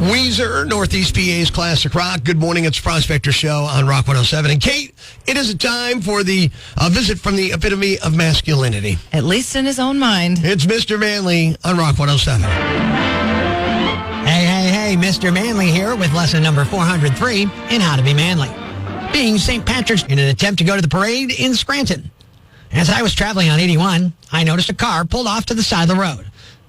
Weezer, Northeast PA's Classic Rock. Good morning, it's Prospector Show on Rock 107. And Kate, it is a time for the visit from the epitome of masculinity. At least in his own mind. It's Mr. Manley on Rock 107. Hey, Mr. Manley here with lesson number 403 in How to Be Manly. Being St. Patrick's in an attempt to go to the parade in Scranton. As I was traveling on 81, I noticed a car pulled off to the side of the road.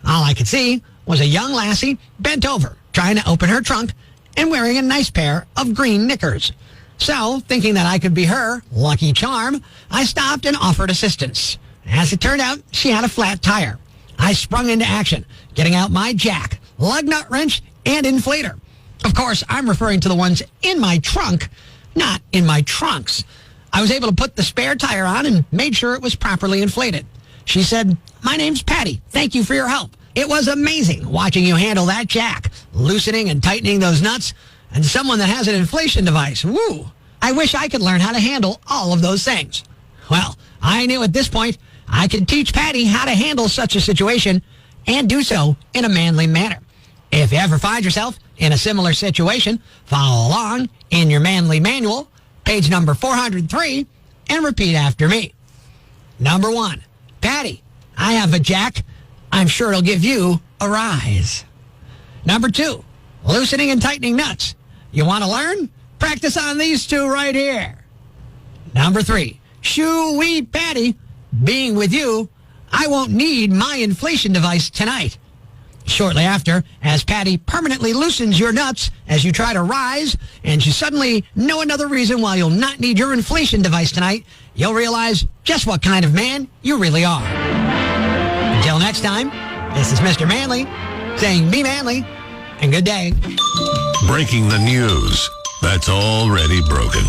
All I could see was a young lassie bent over, trying to open her trunk and wearing a nice pair of green knickers. So, thinking that I could be her lucky charm, I stopped and offered assistance. As it turned out, she had a flat tire. I sprung into action, getting out my jack, lug nut wrench, and inflator. Of course, I'm referring to the ones in my trunk, not in my trunks. I was able to put the spare tire on and made sure it was properly inflated. She said, "My name's Patty. Thank you for your help. It was amazing watching you handle that jack, loosening and tightening those nuts, and someone that has an inflation device. Woo! I wish I could learn how to handle all of those things." Well, I knew at this point I could teach Patty how to handle such a situation and do so in a manly manner. If you ever find yourself in a similar situation, follow along in your manly manual, page number 403, and repeat after me. Number 1, Patty, I have a jack. I'm sure it'll give you a rise. Number 2, loosening and tightening nuts. You want to learn? Practice on these two right here. Number 3, shoo-wee Patty, being with you, I won't need my inflation device tonight. Shortly after, as Patty permanently loosens your nuts as you try to rise, and you suddenly know another reason why you'll not need your inflation device tonight, you'll realize just what kind of man you really are. Until next time, this is Mr. Manley saying be manly and good day. Breaking the news that's already broken.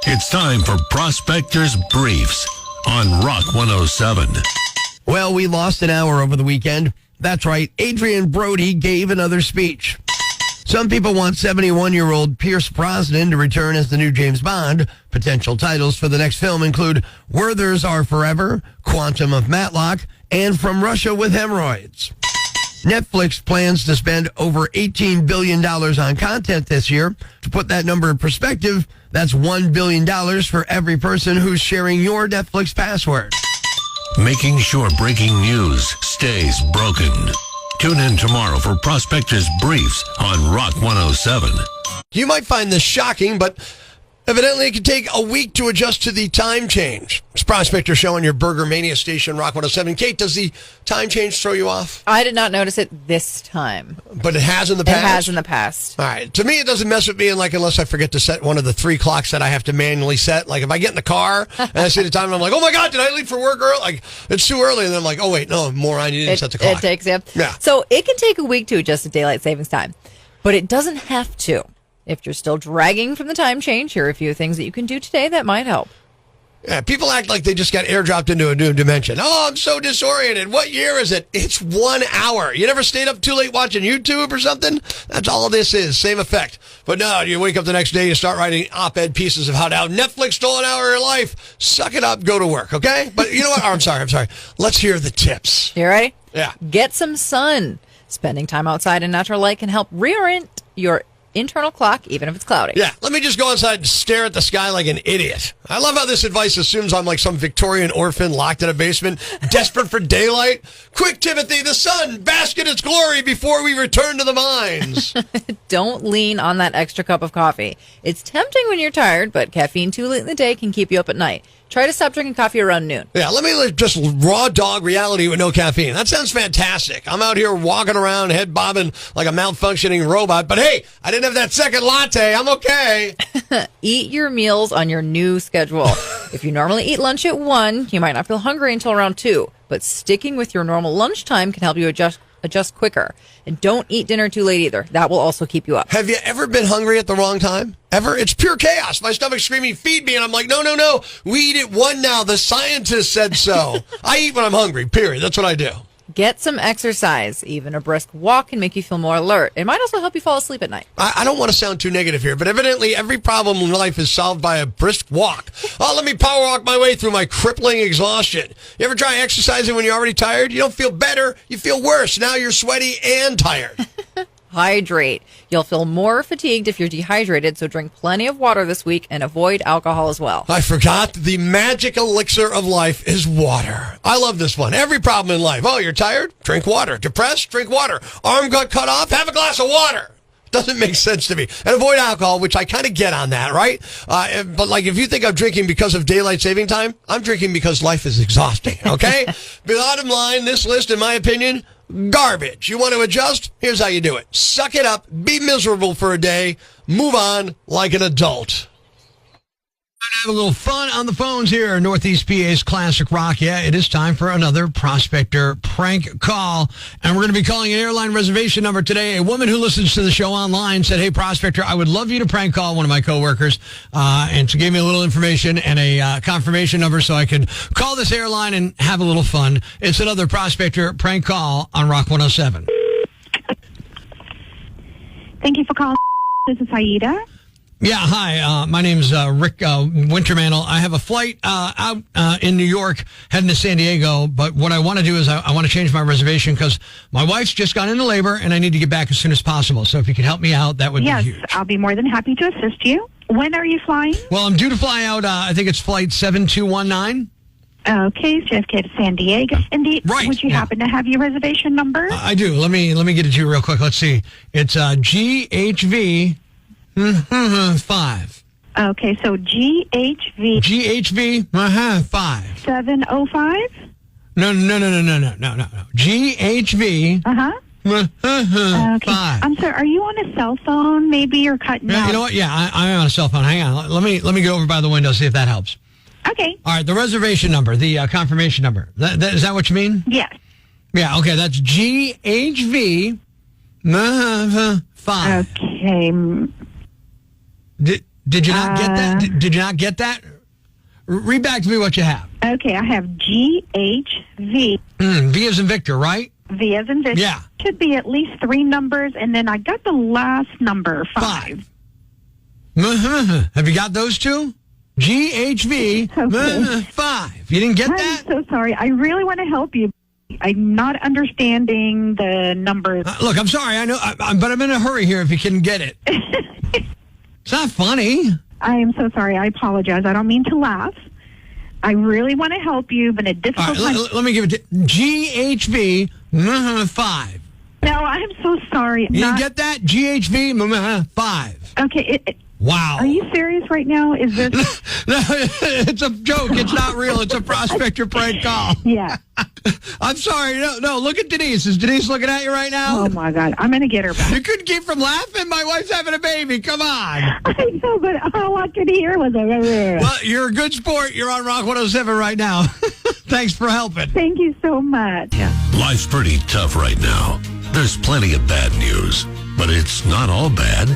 It's time for Prospector's Briefs on Rock 107. Well, we lost an hour over the weekend. That's right, Adrian Brody gave another speech. Some people want 71-year-old Pierce Brosnan to return as the new James Bond. Potential titles for the next film include Werther's Are Forever, Quantum of Matlock, and From Russia with Hemorrhoids. Netflix plans to spend over $18 billion on content this year. To put that number in perspective, that's $1 billion for every person who's sharing your Netflix password. Making sure breaking news stays broken. Tune in tomorrow for Prospector's Briefs on Rock 107. You might find this shocking, but evidently it can take a week to adjust to the time change. It's Prospector Show on your Burger Mania station, Rock 107. Kate, does the time change throw you off? I did not notice it this time. But it has in the past? It has in the past. All right. To me, it doesn't mess with me unless I forget to set one of the 3 clocks that I have to manually set. Like if I get in the car and I see the time and I'm like, oh my God, did I leave for work early? Like it's too early. And then I'm like, oh wait, no, moron, you didn't set the clock. It takes, yeah. Yeah. So it can take a week to adjust to daylight savings time, but it doesn't have to. If you're still dragging from the time change, here are a few things that you can do today that might help. Yeah, people act like they just got airdropped into a new dimension. Oh, I'm so disoriented. What year is it? It's 1 hour. You never stayed up too late watching YouTube or something? That's all this is. Same effect. But no, you wake up the next day, you start writing op-ed pieces of how Netflix stole an hour of your life. Suck it up, go to work, okay? But you know what? Oh, I'm sorry. Let's hear the tips. You ready? Yeah. Get some sun. Spending time outside in natural light can help reorient your internal clock, even if it's cloudy. Yeah, let me just go outside and stare at the sky like an idiot. I love how this advice assumes I'm like some Victorian orphan locked in a basement, desperate for daylight. Quick, Timothy, the sun, bask in its glory before we return to the mines. Don't lean on that extra cup of coffee. It's tempting when you're tired, but caffeine too late in the day can keep you up at night. Try to stop drinking coffee around noon. Yeah, let me just raw dog reality with no caffeine. That sounds fantastic. I'm out here walking around, head bobbing like a malfunctioning robot. But hey, I didn't have that second latte. I'm okay. Eat your meals on your new schedule. If you normally eat lunch at 1, you might not feel hungry until around 2. But sticking with your normal lunchtime can help you adjust quicker. And don't eat dinner too late either. That will also keep you up. Have you ever been hungry at the wrong time? Ever? It's pure chaos. My stomach's screaming, feed me. And I'm like, no. We eat at 1 now. The scientists said so. I eat when I'm hungry, period. That's what I do. Get some exercise. Even a brisk walk can make you feel more alert. It might also help you fall asleep at night. I don't want to sound too negative here, but evidently every problem in life is solved by a brisk walk. Oh, let me power walk my way through my crippling exhaustion. You ever try exercising when you're already tired? You don't feel better. You feel worse. Now you're sweaty and tired. hydrate. You'll feel more fatigued if you're dehydrated, so drink plenty of water this week and avoid alcohol as well. I forgot the magic elixir of life is water. I love this one. Every problem in life. Oh, you're tired? Drink water. Depressed? Drink water. Arm got cut off? Have a glass of water. Doesn't make sense to me. And avoid alcohol, which I kind of get on that, right? But like, if you think I'm drinking because of daylight saving time, I'm drinking because life is exhausting, okay? Bottom line, this list, in my opinion, garbage. You want to adjust? Here's how you do it. Suck it up, be miserable for a day, move on like an adult. Have a little fun on the phones here. Northeast PA's Classic Rock. Yeah, it is time for another Prospector prank call. And we're going to be calling an airline reservation number today. A woman who listens to the show online said, "Hey, Prospector, I would love you to prank call one of my coworkers." And she gave me a little information and a confirmation number so I can call this airline and have a little fun. It's another Prospector prank call on Rock 107. Thank you for calling. This is Aida. Yeah, hi. My name's Rick Wintermantle. I have a flight out in New York heading to San Diego, but what I want to do is I want to change my reservation because my wife's just gone into labor and I need to get back as soon as possible. So if you could help me out, that would be huge. Yes, I'll be more than happy to assist you. When are you flying? Well, I'm due to fly out, I think it's flight 7219. Okay, JFK to San Diego. Indeed. Right, Would you yeah. happen to have your reservation number? I do. Let me get it to you real quick. Let's see. It's GHV 5. Okay, so GHV 5. 705? No. GHV Okay. 5. I'm sorry, are you on a cell phone? Maybe you're cutting out. You know what? Yeah, I'm on a cell phone. Hang on. Let me get over by the window, see if that helps. Okay. All right, the reservation number, the confirmation number. Is that what you mean? Yes. Yeah, okay, that's GHV 5. Okay. Did you not get that? Did you not get that? Read back to me what you have. Okay, I have GHV. V as in Victor, right? V as in Victor. Yeah. Should be at least 3 numbers, and then I got the last number, 5. Have you got those two? GHV Okay. 5. You didn't get that? I'm so sorry. I really want to help you. I'm not understanding the numbers. Look, I'm sorry. I know, but I'm in a hurry here if you can get it. It's not funny. I am so sorry. I apologize. I don't mean to laugh. I really want to help you, but a difficult time. Let me give it to GHV 5. No, I'm so sorry. You didn't get that? GHV 5. Okay. Wow. Are you serious right now? Is this? No, it's a joke. It's not real. It's a Prospector prank call. Yeah. I'm sorry. No, look at Denise. Is Denise looking at you right now? Oh, my God. I'm going to get her back. You couldn't keep from laughing? My wife's having a baby. Come on. I know, but all I could hear was a... Well, you're a good sport. You're on Rock 107 right now. Thanks for helping. Thank you so much. Yeah. Life's pretty tough right now. There's plenty of bad news, but it's not all bad.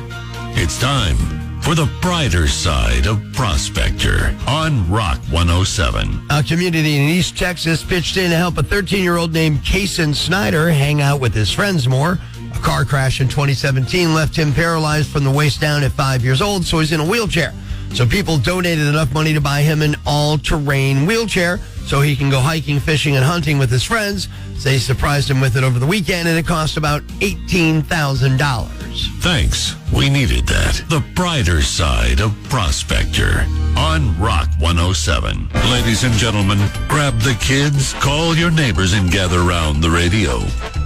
It's time for the brighter side of Prospector on Rock 107. A community in East Texas pitched in to help a 13-year-old named Kason Snyder hang out with his friends more. A car crash in 2017 left him paralyzed from the waist down at 5 years old, so he's in a wheelchair. So people donated enough money to buy him an all-terrain wheelchair so he can go hiking, fishing, and hunting with his friends. They surprised him with it over the weekend, and it cost about $18,000. Thanks. We needed that. The brighter side of Prospector on Rock 107. Ladies and gentlemen, grab the kids, call your neighbors, and gather around the radio.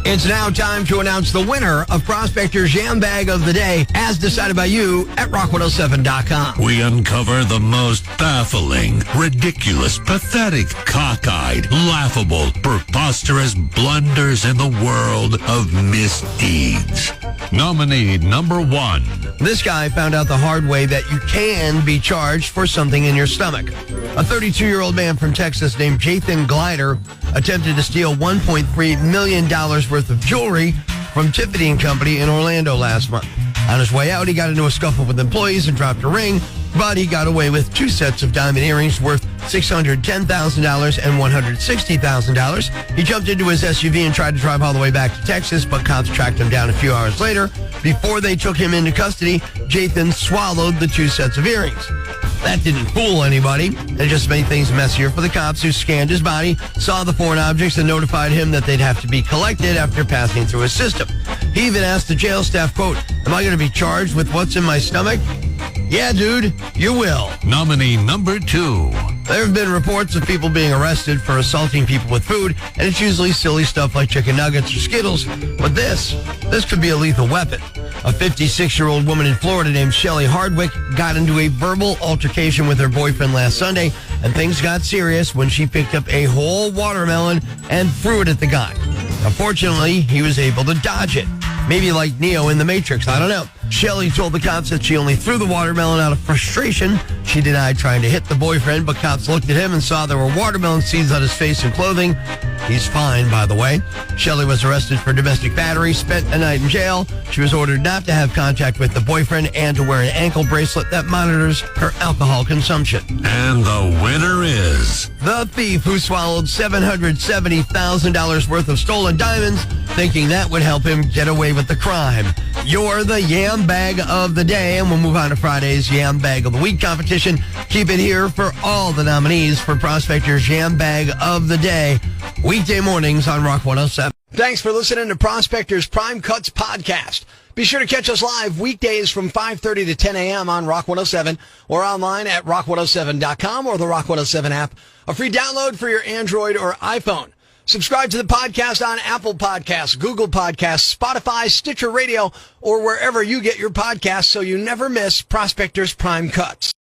It's now time to announce the winner of Prospector's Jam Bag of the Day, as decided by you at rock107.com. We uncover the most baffling, ridiculous, pathetic, cockeyed, laughable, preposterous blunders in the world of misdeeds. Nominee number 1. This guy found out the hard way that you can be charged for something in your stomach. A 32-year-old man from Texas named Jathan Glider attempted to steal $1.3 million worth of jewelry from Tiffany & Company in Orlando last month. On his way out, he got into a scuffle with employees and dropped a ring, but he got away with 2 sets of diamond earrings worth $610,000 and $160,000. He jumped into his SUV and tried to drive all the way back to Texas, but cops tracked him down a few hours later. Before they took him into custody, Jathan swallowed the 2 sets of earrings. That didn't fool anybody. It just made things messier for the cops, who scanned his body, saw the foreign objects, and notified him that they'd have to be collected after passing through his system. He even asked the jail staff, quote, "Am I going to be charged with what's in my stomach?" Yeah, dude, you will. Nominee number 2. There have been reports of people being arrested for assaulting people with food, and it's usually silly stuff like chicken nuggets or Skittles. But this could be a lethal weapon. A 56-year-old woman in Florida named Shelly Hardwick got into a verbal altercation with her boyfriend last Sunday, and things got serious when she picked up a whole watermelon and threw it at the guy. Unfortunately, he was able to dodge it. Maybe like Neo in The Matrix, I don't know. Shelly told the cops that she only threw the watermelon out of frustration. She denied trying to hit the boyfriend, but cops looked at him and saw there were watermelon seeds on his face and clothing. He's fine, by the way. Shelly was arrested for domestic battery, spent a night in jail. She was ordered not to have contact with the boyfriend and to wear an ankle bracelet that monitors her alcohol consumption. And the winner is... The thief who swallowed $770,000 worth of stolen diamonds, thinking that would help him get away with the crime. You're the Yam Bag of the Day, and we'll move on to Friday's Yam Bag of the Week competition. Keep it here for all the nominees for Prospector's Yam Bag of the Day, weekday mornings on Rock 107. Thanks for listening to Prospector's Prime Cuts podcast. Be sure to catch us live weekdays from 5:30 to 10 a.m. on Rock 107 or online at rock107.com or the Rock 107 app. A free download for your Android or iPhone. Subscribe to the podcast on Apple Podcasts, Google Podcasts, Spotify, Stitcher Radio, or wherever you get your podcasts so you never miss Prospector's Prime Cuts.